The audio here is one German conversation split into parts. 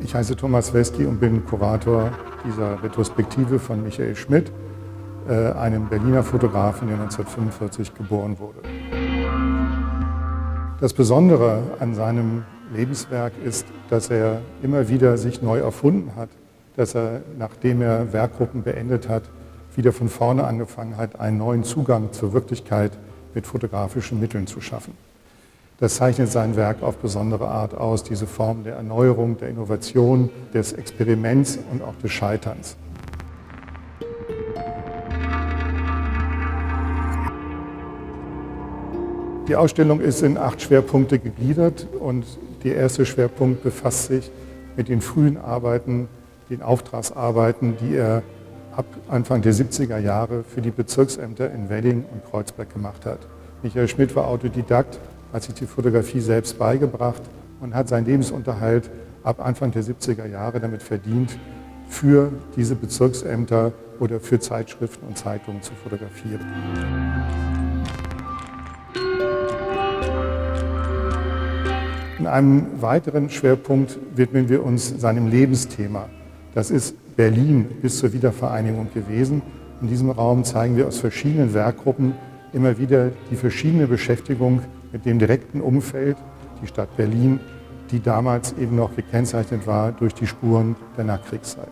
Ich heiße Thomas Wesky und bin Kurator dieser Retrospektive von Michael Schmidt, einem Berliner Fotografen, der 1945 geboren wurde. Das Besondere an seinem Lebenswerk ist, dass er immer wieder sich neu erfunden hat, dass er, nachdem er Werkgruppen beendet hat, wieder von vorne angefangen hat, einen neuen Zugang zur Wirklichkeit mit fotografischen Mitteln zu schaffen. Das zeichnet sein Werk auf besondere Art aus, diese Form der Erneuerung, der Innovation, des Experiments und auch des Scheiterns. Die Ausstellung ist in 8 Schwerpunkte gegliedert und der erste Schwerpunkt befasst sich mit den frühen Arbeiten, den Auftragsarbeiten, die er ab Anfang der 70er Jahre für die Bezirksämter in Wedding und Kreuzberg gemacht hat. Michael Schmidt war Autodidakt, hat sich die Fotografie selbst beigebracht und hat seinen Lebensunterhalt ab Anfang der 70er Jahre damit verdient, für diese Bezirksämter oder für Zeitschriften und Zeitungen zu fotografieren. In einem weiteren Schwerpunkt widmen wir uns seinem Lebensthema. Das ist Berlin bis zur Wiedervereinigung gewesen. In diesem Raum zeigen wir aus verschiedenen Werkgruppen immer wieder die verschiedene Beschäftigung mit dem direkten Umfeld, die Stadt Berlin, die damals eben noch gekennzeichnet war durch die Spuren der Nachkriegszeit.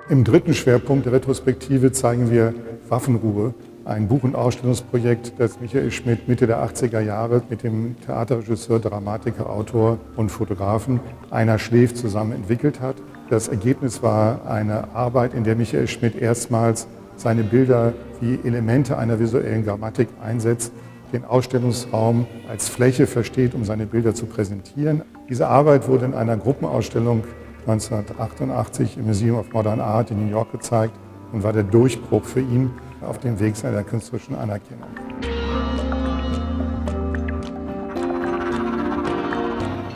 Im dritten Schwerpunkt der Retrospektive zeigen wir Waffenruhe, ein Buch- und Ausstellungsprojekt, das Michael Schmidt Mitte der 80er Jahre mit dem Theaterregisseur, Dramatiker, Autor und Fotografen Einar Schläf zusammen entwickelt hat. Das Ergebnis war eine Arbeit, in der Michael Schmidt erstmals seine Bilder wie Elemente einer visuellen Grammatik einsetzt, den Ausstellungsraum als Fläche versteht, um seine Bilder zu präsentieren. Diese Arbeit wurde in einer Gruppenausstellung 1988 im Museum of Modern Art in New York gezeigt und war der Durchbruch für ihn auf dem Weg seiner künstlerischen Anerkennung.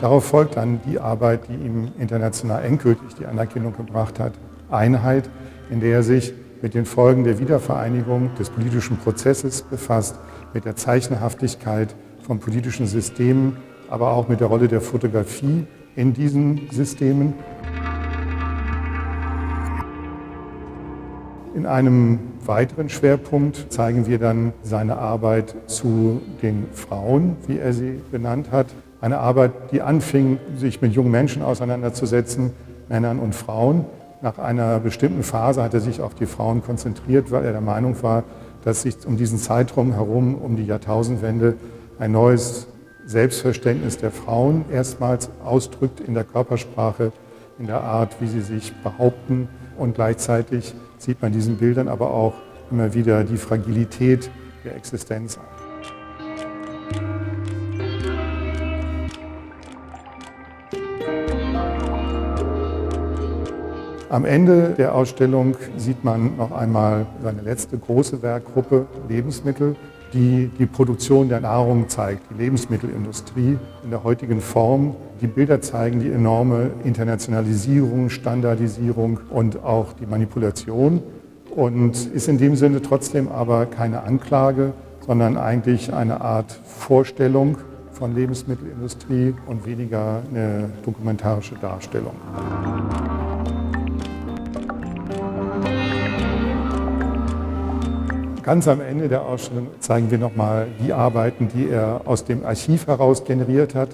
Darauf folgt dann die Arbeit, die ihm international endgültig die Anerkennung gebracht hat, Einheit, in der er sich mit den Folgen der Wiedervereinigung des politischen Prozesses befasst, mit der Zeichenhaftigkeit von politischen Systemen, aber auch mit der Rolle der Fotografie in diesen Systemen. In einem weiteren Schwerpunkt zeigen wir dann seine Arbeit zu den Frauen, wie er sie benannt hat. Eine Arbeit, die anfing, sich mit jungen Menschen auseinanderzusetzen, Männern und Frauen. Nach einer bestimmten Phase hat er sich auf die Frauen konzentriert, weil er der Meinung war, dass sich um diesen Zeitraum herum, um die Jahrtausendwende, ein neues Selbstverständnis der Frauen erstmals ausdrückt in der Körpersprache, in der Art, wie sie sich behaupten. Und gleichzeitig sieht man diesen Bildern aber auch immer wieder die Fragilität der Existenz an. Am Ende der Ausstellung sieht man noch einmal seine letzte große Werkgruppe, Lebensmittel, die die Produktion der Nahrung zeigt, die Lebensmittelindustrie in der heutigen Form. Die Bilder zeigen die enorme Internationalisierung, Standardisierung und auch die Manipulation und ist in dem Sinne trotzdem aber keine Anklage, sondern eigentlich eine Art Vorstellung von Lebensmittelindustrie und weniger eine dokumentarische Darstellung. Ganz am Ende der Ausstellung zeigen wir nochmal die Arbeiten, die er aus dem Archiv heraus generiert hat.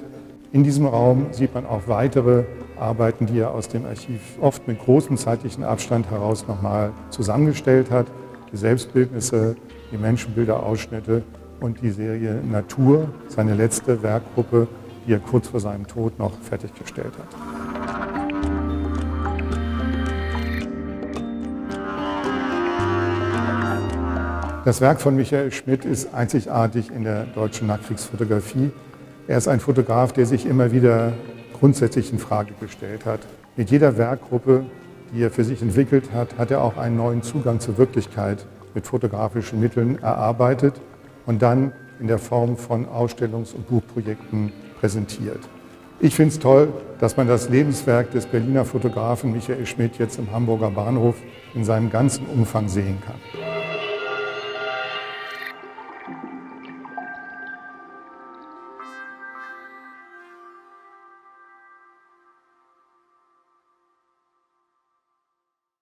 In diesem Raum sieht man auch weitere Arbeiten, die er aus dem Archiv oft mit großem zeitlichen Abstand heraus nochmal zusammengestellt hat. Die Selbstbildnisse, die Menschenbilder, Ausschnitte und die Serie Natur, seine letzte Werkgruppe, die er kurz vor seinem Tod noch fertiggestellt hat. Das Werk von Michael Schmidt ist einzigartig in der deutschen Nachkriegsfotografie. Er ist ein Fotograf, der sich immer wieder grundsätzlich in Frage gestellt hat. Mit jeder Werkgruppe, die er für sich entwickelt hat, hat er auch einen neuen Zugang zur Wirklichkeit mit fotografischen Mitteln erarbeitet und dann in der Form von Ausstellungs- und Buchprojekten präsentiert. Ich finde es toll, dass man das Lebenswerk des Berliner Fotografen Michael Schmidt jetzt im Hamburger Bahnhof in seinem ganzen Umfang sehen kann.